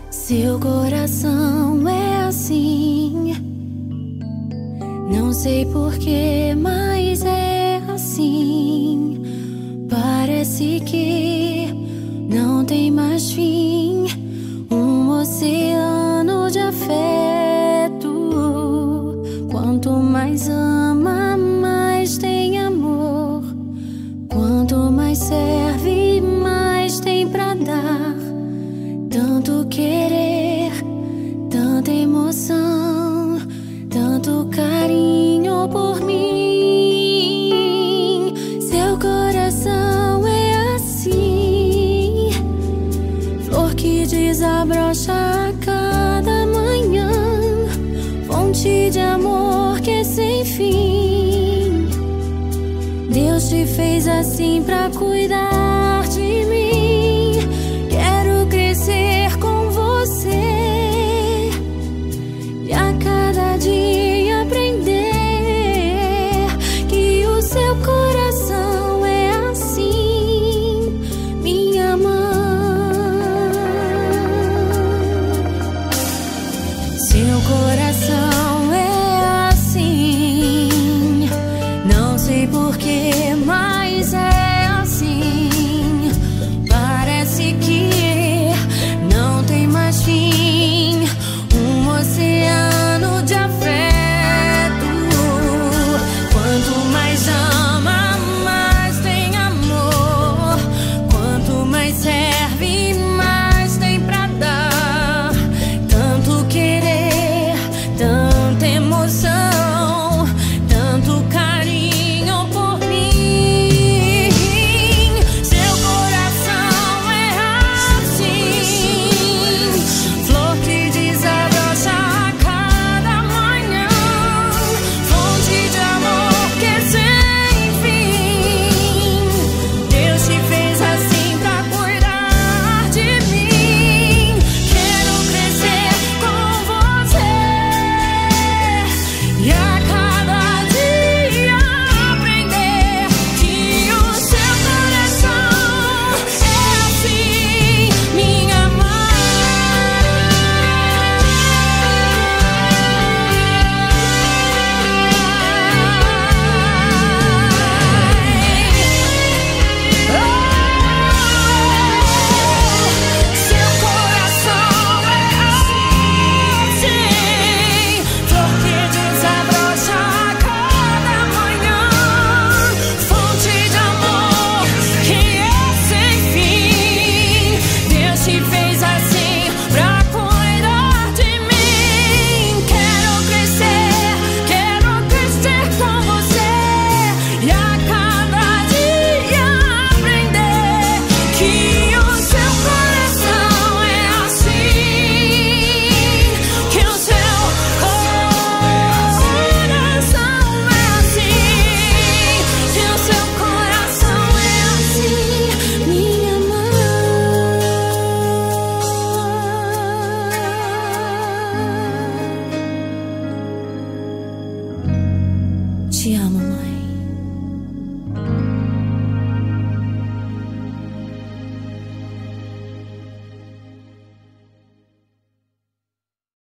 Seu coração é assim, não sei porquê, mas é assim. Parece que não tem mais fim, um oceano de afeto. Quanto mais ama, mais tem amor. Quanto mais serve, mais tem pra dar. Tanto querer, tanta emoção, tanto carinho por mim. Seu coração é assim, flor que desabrocha a cada manhã, fonte de amor que é sem fim. Deus te fez assim pra cuidar